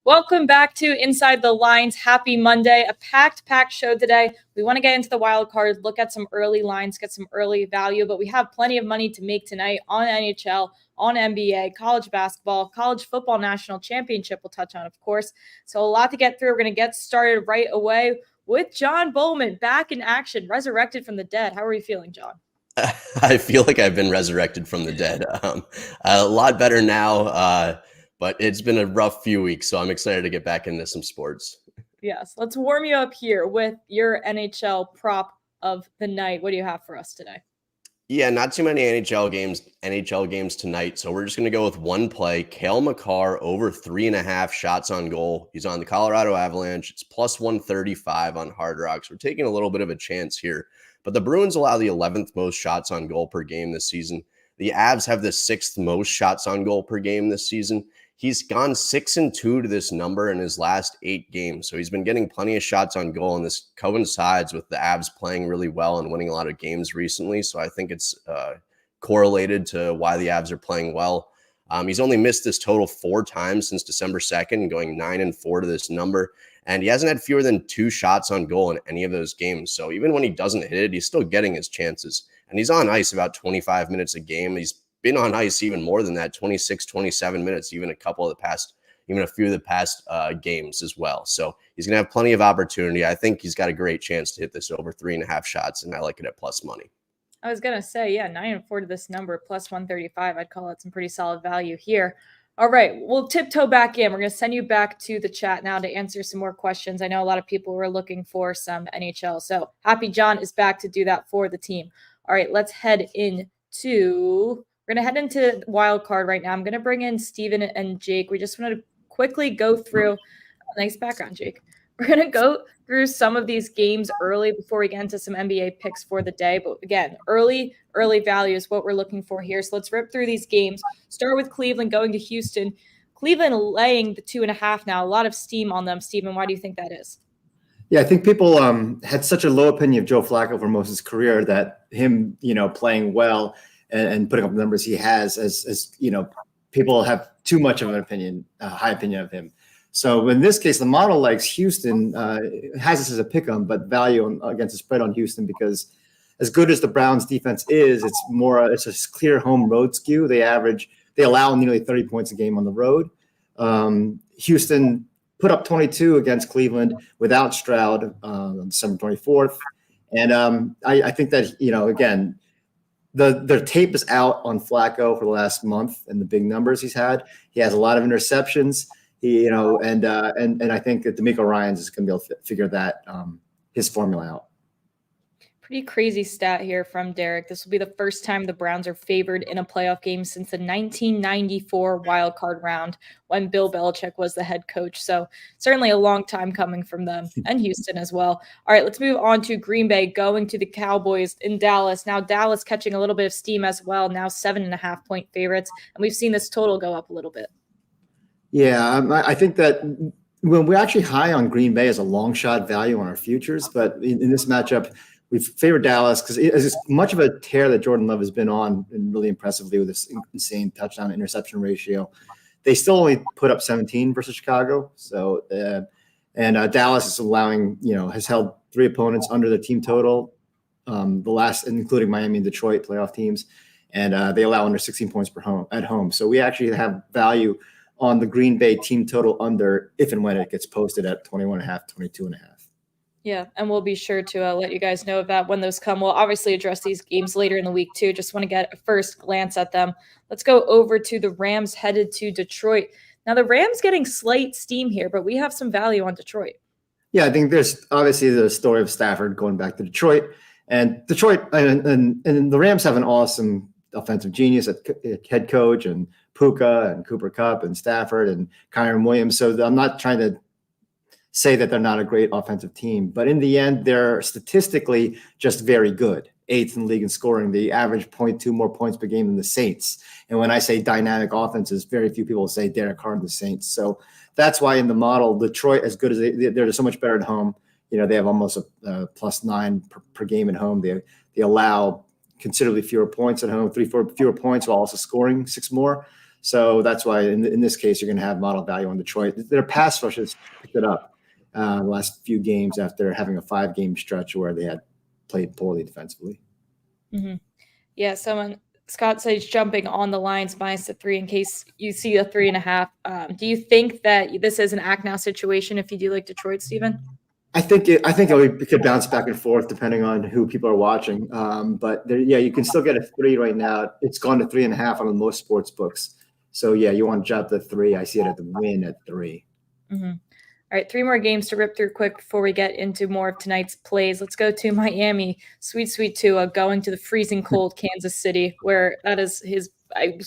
Welcome back to Inside the Lines. Happy Monday. A packed show today. We want to get into the wild card, look at some early lines, get some early value, but we have plenty of money to make tonight on NHL, on NBA, college basketball, college football national championship we'll touch on, of course. So a lot to get through. We're going to get started right away with John Bowman back in action, resurrected from the dead. How are you feeling, John? I feel like I've been resurrected from the dead. A lot better now. But it's been a rough few weeks, so I'm excited to get back into some sports. Yes, let's warm you up here with your NHL prop of the night. What do you have for us today? Yeah, not too many NHL games tonight, so we're just going to go with one play. Cale Makar over 3.5 shots on goal. He's on the Colorado Avalanche. It's plus 135 on Hard Rocks. We're taking a little bit of a chance here, but the Bruins allow the 11th most shots on goal per game this season. The Avs have the 6th most shots on goal per game this season. He's gone 6-2 to this number in his last 8 games. So he's been getting plenty of shots on goal, and this coincides with the Avs playing really well and winning a lot of games recently. So I think it's correlated to why the Avs are playing well. He's only missed this total 4 times since December 2nd, going 9-4 to this number. And he hasn't had fewer than 2 shots on goal in any of those games. So even when he doesn't hit it, he's still getting his chances. And he's on ice about 25 minutes a game. He's been on ice even more than that, 26, 27 minutes, even a few of the past games as well. So he's going to have plenty of opportunity. I think he's got a great chance to hit this over 3.5 shots, and I like it at plus money. I was going to say, 9-4 to this number, plus 135. I'd call it some pretty solid value here. All right, we'll tiptoe back in. We're going to send you back to the chat now to answer some more questions. I know a lot of people were looking for some NHL. So Happy John is back to do that for the team. All right, let's head into... We're going to head into wild card right now. I'm going to bring in Steven and Jake. We just want to quickly go through – nice background, Jake. We're going to go through some of these games early before we get into some NBA picks for the day. But again, early value is what we're looking for here. So let's rip through these games. Start with Cleveland going to Houston. Cleveland laying the 2.5 now. A lot of steam on them. Steven, why do you think that is? Yeah, I think people had such a low opinion of Joe Flacco for most of his career that him, playing well – and putting up the numbers he has, as people have too much of an opinion, high opinion of him. So in this case, the model likes Houston, has this as a pick 'em, but value against the spread on Houston because as good as the Browns defense is, it's a clear home road skew. They allow nearly 30 points a game on the road. Houston put up 22 against Cleveland without Stroud on December 24th. And I think that, again, the tape is out on Flacco for the last month and the big numbers he's had. He has a lot of interceptions. And I think that D'Amico Ryans is going to be able to figure that his formula out. Pretty crazy stat here from Derek. This will be the first time the Browns are favored in a playoff game since the 1994 wildcard round when Bill Belichick was the head coach. So certainly a long time coming from them and Houston as well. All right, let's move on to Green Bay going to the Cowboys in Dallas. Now Dallas catching a little bit of steam as well. Now 7.5 point favorites. And we've seen this total go up a little bit. Yeah, I think that when we're actually high on Green Bay as a long shot value on our futures, but in this matchup, we've favored Dallas because it's as much of a tear that Jordan Love has been on and really impressively with this insane touchdown interception ratio. They still only put up 17 versus Chicago. So, Dallas is allowing, has held 3 opponents under the team total, the last, including Miami and Detroit playoff teams. And they allow under 16 points at home. So we actually have value on the Green Bay team total under if and when it gets posted at 21.5, 22.5. Yeah, and we'll be sure to let you guys know of that when those come. We'll obviously address these games later in the week too. Just want to get a first glance at them. Let's go over to the Rams headed to Detroit. Now the Rams getting slight steam here, but we have some value on Detroit. Yeah, I think there's obviously the story of Stafford going back to Detroit. And Detroit and the Rams have an awesome offensive genius at head coach and Puka and Cooper Kupp and Stafford and Kyron Williams. So I'm not trying to say that they're not a great offensive team. But in the end, they're statistically just very good. 8th in the league in scoring. They average 0.2 more points per game than the Saints. And when I say dynamic offenses, very few people say Derek Carr and the Saints. So that's why in the model, Detroit, as good as they're so much better at home. They have almost a +9 per game at home. They allow considerably fewer points at home, 3-4 fewer points while also scoring 6 more. So that's why in this case, you're going to have model value on Detroit. Their pass rush has picked it up the last few games after having a 5-game stretch where they had played poorly defensively. Mm-hmm. Yeah, Scott says jumping on the lines -3 in case you see a 3.5. Do you think that this is an act now situation if you do like Detroit, Steven? I think it could bounce back and forth depending on who people are watching. But you can still get a 3 right now. It's gone to 3.5 on most sports books. So yeah, you want to jump to 3. I see it at the win at 3. Mm-hmm. All right, 3 more games to rip through quick before we get into more of tonight's plays. Let's go to Miami. Sweet Tua going to the freezing cold Kansas City, where that is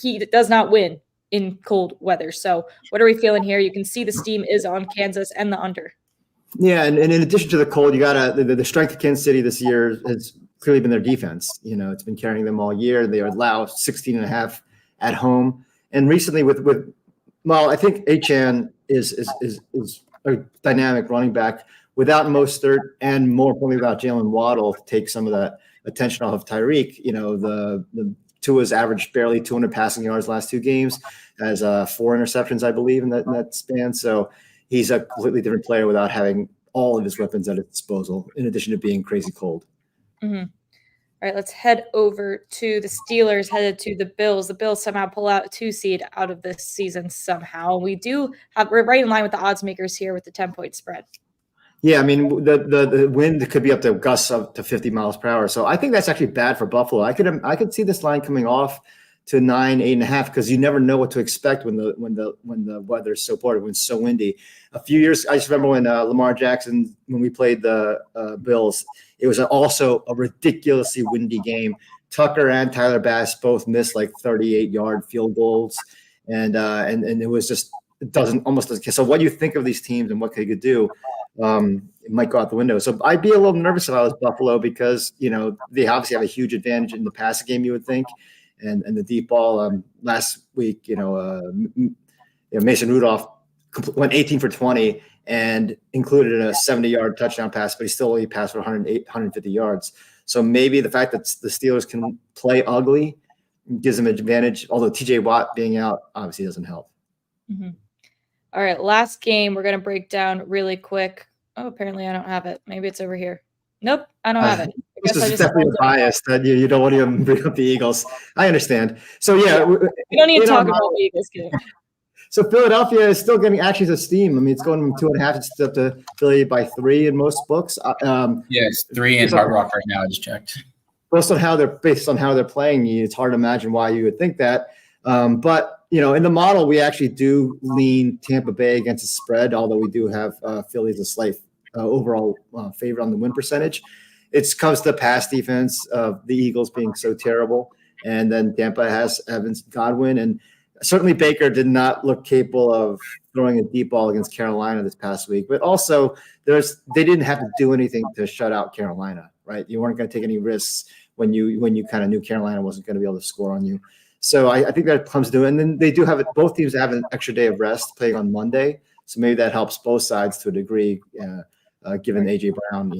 he does not win in cold weather. So what are we feeling here? You can see the steam is on Kansas and the under. Yeah, and in addition to the cold, you got the strength of Kansas City this year has clearly been their defense. It's been carrying them all year. They allow 16.5 at home. And recently I think Achane is a dynamic running back without Mostert and more importantly without Jalen Waddle to take some of that attention off of Tyreek. The Tua's averaged barely 200 passing yards last 2 games, has 4 interceptions, I believe, in that span. So he's a completely different player without having all of his weapons at his disposal, in addition to being crazy cold. Mm-hmm. All right, let's head over to the Steelers, headed to the Bills. The Bills somehow pull out a 2 seed out of this season somehow. We're right in line with the odds makers here with the 10-point spread. Yeah, I mean, the wind could be up to gusts up to 50 miles per hour. So I think that's actually bad for Buffalo. I could see this line coming off to 9, 8.5, because you never know what to expect when the weather's so poor, when it's so windy. A few years, I just remember when Lamar Jackson, when we played the Bills, it was also a ridiculously windy game. Tucker and Tyler Bass both missed like 38-yard field goals, and it was just almost doesn't. So what do you think of these teams and what they could do? It might go out the window. So I'd be a little nervous if I was Buffalo because they obviously have a huge advantage in the passing game, you would think. And the deep ball last week, Mason Rudolph went 18 for 20 and included a 70-yard touchdown pass, but he still only passed for 150 yards. So maybe the fact that the Steelers can play ugly gives them an advantage, although TJ Watt being out obviously doesn't help. Mm-hmm. All right, last game we're going to break down really quick. Oh, apparently I don't have it. Maybe it's over here. Nope, I don't have it. This is definitely a bias that you don't want to even bring up the Eagles. I understand. So, yeah. We don't need to talk about the Eagles game. So, Philadelphia is still getting actually the steam. I mean, it's going from 2.5. It's up to Philly by 3 in most books. Yes, 3 in Hard Rock right now. I just checked. Based on how they're playing, it's hard to imagine why you would think that. But, in the model, we actually do lean Tampa Bay against the spread, although we do have Philly as a slight overall favorite on the win percentage. It comes to pass defense of the Eagles being so terrible. And then Tampa has Evans, Godwin, and certainly Baker did not look capable of throwing a deep ball against Carolina this past week. But also they didn't have to do anything to shut out Carolina, right? You weren't going to take any risks when you kind of knew Carolina wasn't going to be able to score on you. So I think that comes to it. And then they do have it. Both teams have an extra day of rest playing on Monday. So maybe that helps both sides to a degree, given A.J. Brown,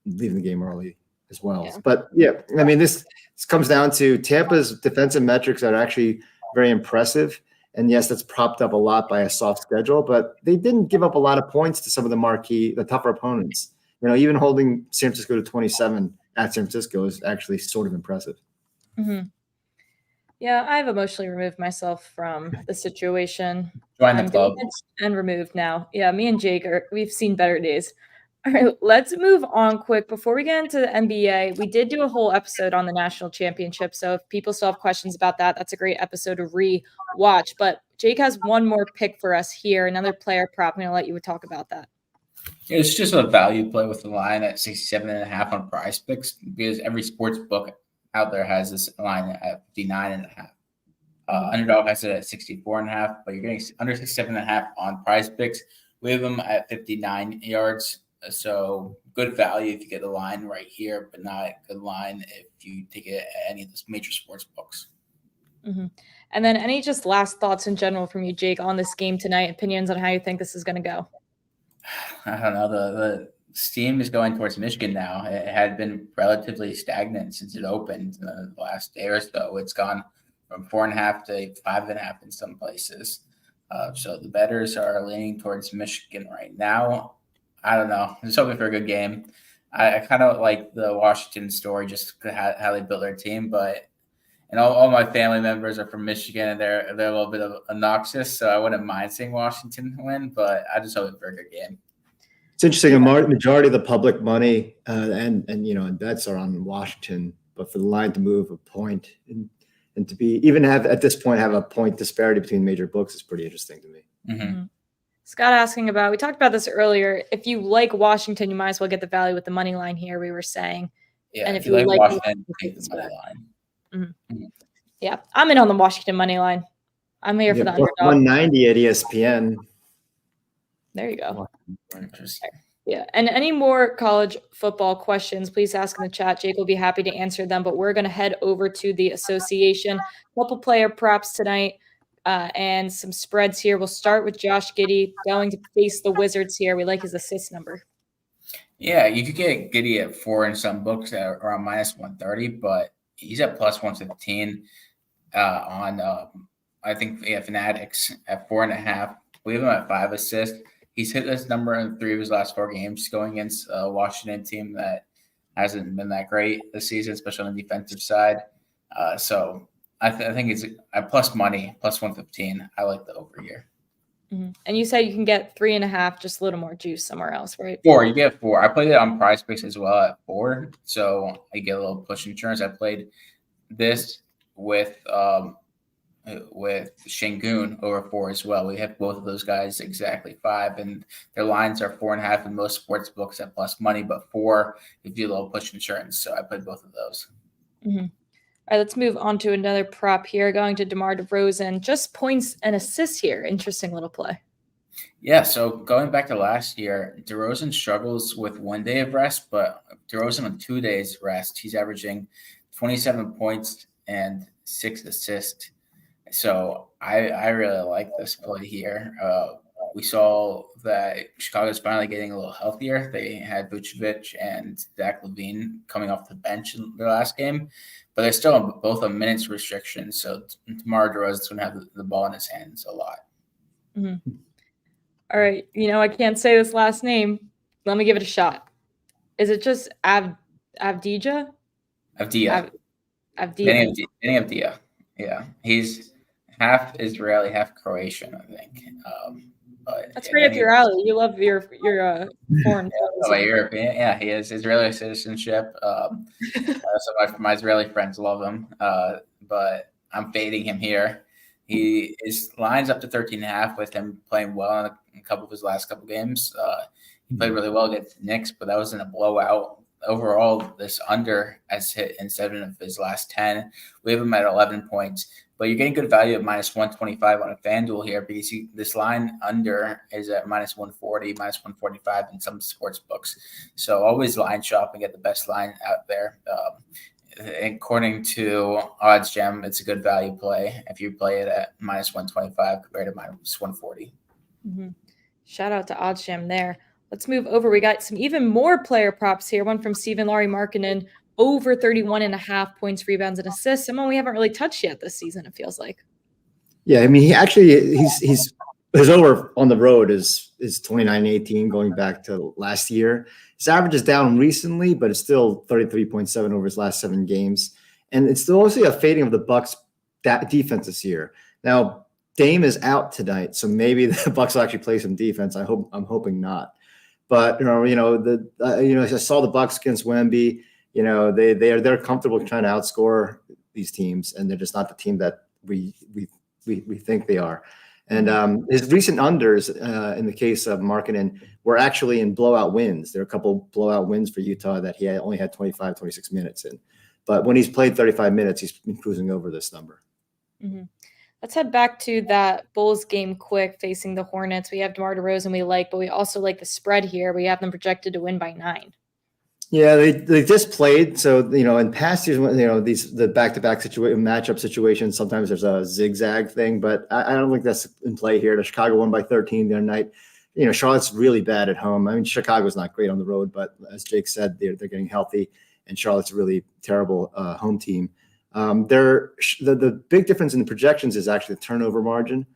leaving the game early as well. Yeah. But, yeah, I mean, this comes down to Tampa's defensive metrics are actually very impressive. And, yes, that's propped up a lot by a soft schedule. But they didn't give up a lot of points to some of the tougher opponents. Even holding San Francisco to 27 at San Francisco is actually sort of impressive. Mm-hmm. Yeah, I've emotionally removed myself from the situation. Join the club. And removed now. Yeah, me and Jake we've seen better days. All right, let's move on quick. Before we get into the NBA, we did do a whole episode on the national championship. So if people still have questions about that, that's a great episode to re-watch. But Jake has one more pick for us here, another player prop. I'm going to let you talk about that. Yeah, it's just a value play with the line at 67.5 on Prize Picks because every sports book out there has this line at 59.5. Underdog has it at 64.5, but you're getting under 67.5 on Prize Picks. We have him at 59 yards. So good value if you get the line right here, but not a good line if you take it at any of the major sports books. Mm-hmm. And then any just last thoughts in general from you, Jake, on this game tonight, opinions on how you think this is going to go? I don't know. The steam is going towards Michigan now. It had been relatively stagnant since it opened the last day or so. It's gone from 4.5 to 5.5 in some places. So the bettors are leaning towards Michigan right now. I don't know. I'm just hoping for a good game. I kind of like the Washington story, just how they built their team. But and all my family members are from Michigan, and they're a little bit of obnoxious. So I wouldn't mind seeing Washington win, but I just hope for a good game. It's interesting. A majority of the public money and bets are on Washington, but for the line to move a point and to be even have at this point have a point disparity between major books is pretty interesting to me. Mm-hmm. Scott asking about, we talked about this earlier. If you like Washington, you might as well get the value with the money line here, we were saying. Yeah, and if you like Washington, take the money line. Mm-hmm. Mm-hmm. Yeah, I'm in on the Washington money line. I'm here for the underdog. 190 at ESPN. There you go. Interesting. Yeah, and any more college football questions, please ask in the chat. Jake will be happy to answer them, but we're going to head over to the association. Couple player props tonight and some spreads here. We'll start with Josh Giddey going to face the Wizards here. We like his assist number. Yeah, you could get Giddey at 4 in some books at around -130, but he's at +115 on, I think, Fanatics at 4.5. We have him at 5 assists. He's hit this number in 3 of his last 4 games going against a Washington team that hasn't been that great this season, especially on the defensive side. So I think it's at plus money, +115. I like the over here. Mm-hmm. And you say you can get 3.5, just a little more juice somewhere else, right? 4, you get 4. I played it on Prize Picks as well at 4, so I get a little push insurance. I played this with Şengün over 4 as well. We have both of those guys exactly 5, and their lines are 4.5 in most sports books at plus money, but 4 if you do a little push insurance. So I played both of those. Mm-hmm. All right, let's move on to another prop here. Going to DeMar DeRozan, just points and assists here. Interesting little play. Yeah, so going back to last year, DeRozan struggles with 1 day of rest, but DeRozan on 2 days rest, he's averaging 27 points and 6 assists. So I really like this play here. We saw that Chicago's finally getting a little healthier. They had Vucevic and Zach LaVine coming off the bench in their last game, but they're still both on minutes restriction. So DeMar DeRozan's going to have the ball in his hands a lot. Mm-hmm. All right. I can't say this last name. Let me give it a shot. Is it just Avdija? Avdija. Avdija. Yeah. He's half Israeli, half Croatian, I think. But that's right up your alley. You love your foreign. European. Yeah, he has Israeli citizenship. So my Israeli friends love him. But I'm fading him here. His line's up to 13.5 with him playing well in a couple of his last couple games. He played really well against the Knicks, but that was in a blowout. Overall, this under has hit in 7 of his last 10. We have him at 11 points. But you're getting good value at -125 on a FanDuel here because this line under is at -140, -145 in some sports books. So always line shop and get the best line out there. According to OddsJam, it's a good value play if you play it at -125 compared to -140. Mm-hmm. Shout out to OddsJam there. Let's move over. We got some even more player props here. One from Stephen Lauri Markkanen, over 31.5 points, rebounds, and assists. Someone we haven't really touched yet this season, it feels like. Yeah, I mean, he's his over on the road is 29-18 going back to last year. His average is down recently, but it's still 33.7 over his last 7 games. And it's still also a fading of the Bucks defense this year. Now, Dame is out tonight, so maybe the Bucks will actually play some defense. I'm hoping not. But I saw the Bucks against Wemby. They're comfortable trying to outscore these teams, and they're just not the team that we think they are. And his recent unders, in the case of Markkanen, were actually in blowout wins. There are a couple blowout wins for Utah that he only had 25, 26 minutes in. But when he's played 35 minutes, he's been cruising over this number. Mm-hmm. Let's head back to that Bulls game quick facing the Hornets. We have DeMar DeRozan we like, but we also like the spread here. We have them projected to win by 9. Yeah, they just played. So, in past years, the back-to-back matchup situations, sometimes there's a zigzag thing, but I don't think that's in play here. The Chicago won by 13 the other night. Charlotte's really bad at home. I mean, Chicago's not great on the road, but as Jake said, they're getting healthy, and Charlotte's a really terrible home team. The big difference in the projections is actually the turnover margin.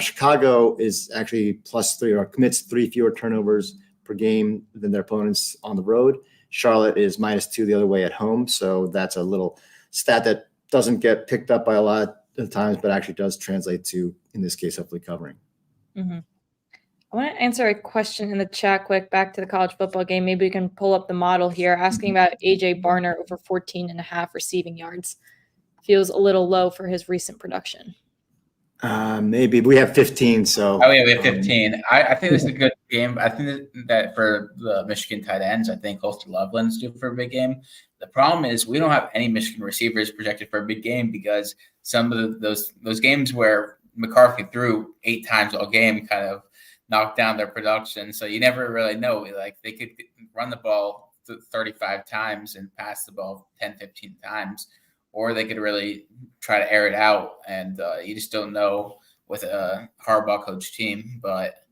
Chicago is actually +3 or commits 3 fewer turnovers per game than their opponents on the road. Charlotte is -2 the other way at home. So that's a little stat that doesn't get picked up by a lot of times, but actually does translate to, in this case, hopefully covering. Mm-hmm. I want to answer a question in the chat quick back to the college football game. Maybe we can pull up the model here asking about AJ Barner over 14.5 receiving yards. Feels a little low for his recent production. Maybe we have 15. So we have 15. I think this is a good game. I think that for the Michigan tight ends, I think Colston Loveland's due for a big game. The problem is we don't have any Michigan receivers projected for a big game because some of those games where McCarthy threw 8 times all game kind of knocked down their production. So you never really know. Like they could run the ball 35 times and pass the ball 10, 15 times. Or they could really try to air it out, and you just don't know with a Harbaugh coach team. But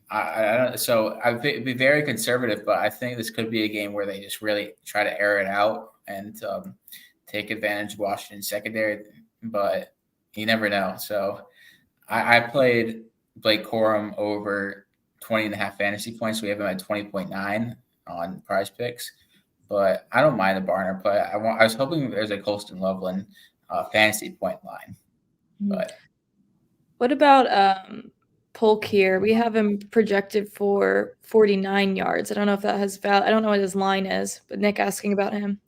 I don't. So I'd be very conservative, but I think this could be a game where they just really try to air it out and take advantage of Washington's secondary. But you never know. So I played Blake Corum over 20.5 fantasy points. We have him at 20.9 on Prize Picks. But I don't mind the Barner play. I was hoping there's a Colston Loveland fantasy point line. But what about Polk here? We have him projected for 49 yards. I don't know if that has I don't know what his line is, but Nick asking about him.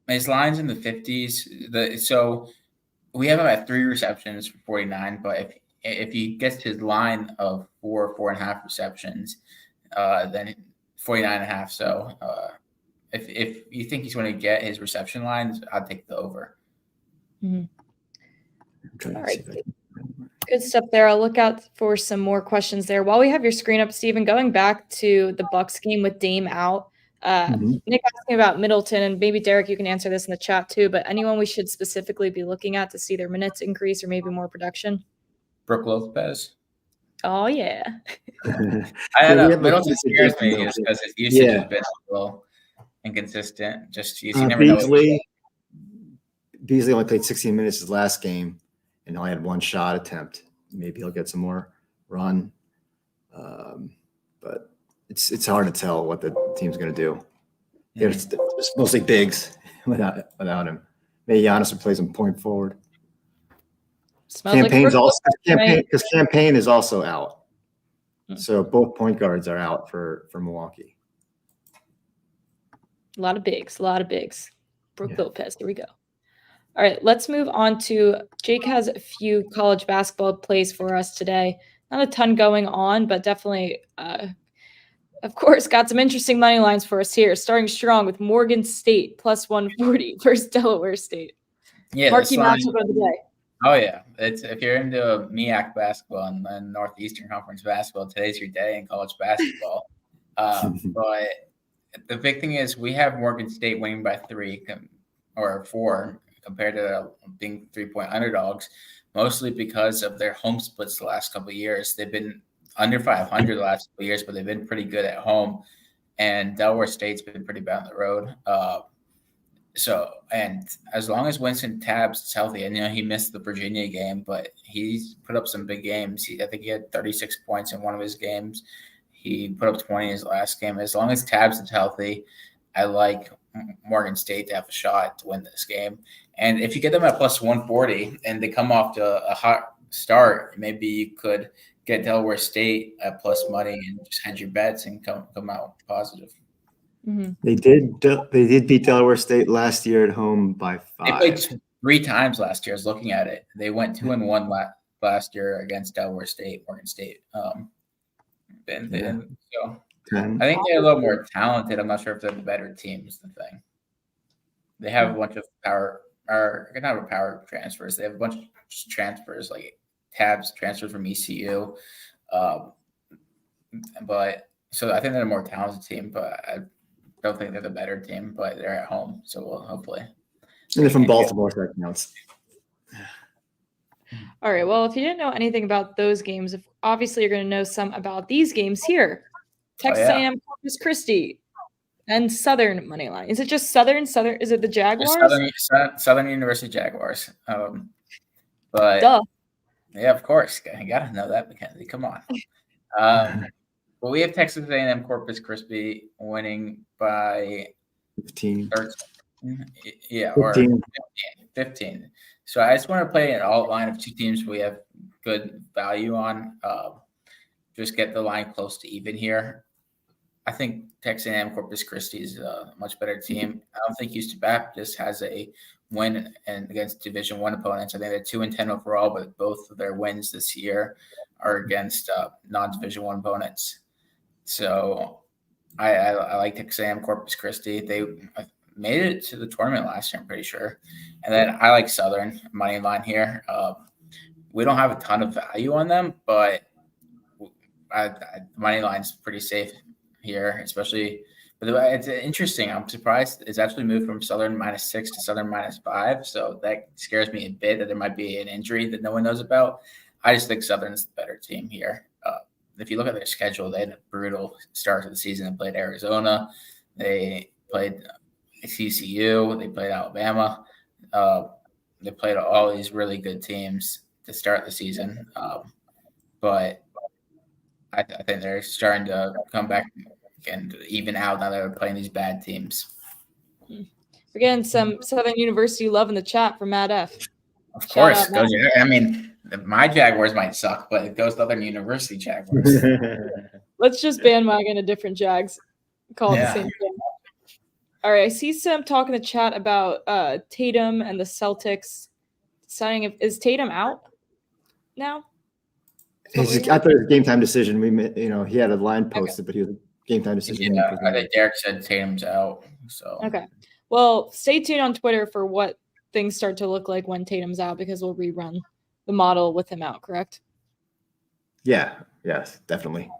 His line's in the 50s. So we have him at 3 receptions for 49. But if he gets his line of 4.5 receptions, then 49.5. So. If you think he's going to get his reception lines, I'd take the over. Mm-hmm. All right. Good stuff there. I'll look out for some more questions there. While we have your screen up, Stephen, going back to the Bucks game with Dame out, Nick asking about Middleton, and maybe Derek, you can answer this in the chat too, but anyone we should specifically be looking at to see their minutes increase or maybe more production? Brook Lopez. Oh, yeah. I don't know. Middleton scares me just because his usage has been a little inconsistent. Just you never know. Beasley only played 16 minutes his last game and only had 1 shot attempt. Maybe he'll get some more run, but it's hard to tell what the team's going to do. It's mostly bigs without him. Maybe Giannis will play some point forward. Campaign's because Campaign is also out, so both point guards are out for Milwaukee. A lot of bigs. Brook Lopez. Here we go. All right, let's move on to Jake has a few college basketball plays for us today. Not a ton going on, but definitely, of course, got some interesting money lines for us here. Starting strong with Morgan State +140 versus Delaware State. Yeah, marquee matchup of the day. Oh yeah, if you're into MEAC basketball and Northeastern Conference basketball, today's your day in college basketball. But the big thing is we have Morgan State winning by 3 or 4 compared to being 3-point underdogs, mostly because of their home splits the last couple of years. They've been under 500 the last couple of years, but they've been pretty good at home. And Delaware State's been pretty bad on the road. And as long as Winston Tabbs is healthy, and he missed the Virginia game, but he's put up some big games. I think he had 36 points in one of his games. He put up 20 in his last game. As long as Tabbs is healthy, I like Morgan State to have a shot to win this game. And if you get them at +140 and they come off to a hot start, maybe you could get Delaware State at plus money and just hedge your bets and come out positive. Mm-hmm. They did beat Delaware State last year at home by 5. They played 3 times last year. I was looking at it. They went 2-1 last year against Delaware State, Morgan State. So I think they're a little more talented. I'm not sure if they're the better team is the thing. They have a bunch of are not power transfers. They have a bunch of transfers, like tabs transfers from ECU. But so I think they're a more talented team, but I don't think they're the better team. But they're at home, so we'll hopefully. And they're from Baltimore, so that counts. All right. Well, if you didn't know anything about those games, obviously you're going to know some about these games here. Texas A&M, Corpus Christi, and Southern money line. Is it just Southern? Is it the Jaguars? Southern University Jaguars. But Duh. Yeah, of course. You got to know that, Mackenzie. Come on. Well, we have Texas A&M Corpus Christi winning by 15. 13. Yeah, 15. or 15. So I just want to play an alt line of two teams we have good value on. Just get the line close to even here. I think Texas A&M Corpus Christi is a much better team. I don't think Houston Baptist has a win against Division I opponents. I think they're 2-10 overall, but both of their wins this year are against non-Division I opponents. So I like Texas A&M Corpus Christi. They made it to the tournament last year, I'm pretty sure. And then I like Southern money line here. We don't have a ton of value on them, but money line's pretty safe here, especially. But it's interesting. I'm surprised it's actually moved from Southern -6 to Southern -5. So that scares me a bit that there might be an injury that no one knows about. I just think Southern's the better team here. If you look at their schedule, they had a brutal start to the season. They played Arizona. They played TCU. They played Alabama. They played all these really good teams to start the season. But I think they're starting to come back and even out now that they're playing these bad teams. We're getting some Southern University love in the chat from Matt F. Of course. I mean, my Jaguars might suck, but it goes Southern University Jaguars. Let's just bandwagon a different Jags. Call it the same thing. All right. I see some talk in the chat about Tatum and the Celtics deciding is Tatum out now? I thought it was a game time decision. He had a line posted, but he was a game time decision. Yeah, I think Derek said Tatum's out. So okay. Well, stay tuned on Twitter for what things start to look like when Tatum's out, because we'll rerun the model with him out, correct? Yeah, yes, definitely.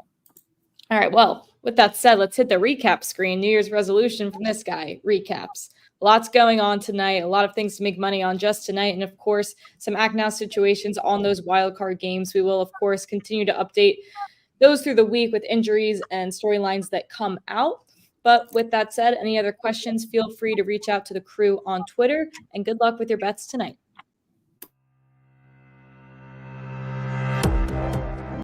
All right. Well, with that said, let's hit the recap screen. New Year's resolution from this guy. Recaps. Lots going on tonight. A lot of things to make money on just tonight. And of course, some act now situations on those wildcard games. We will, of course, continue to update those through the week with injuries and storylines that come out. But with that said, any other questions, feel free to reach out to the crew on Twitter, and good luck with your bets tonight.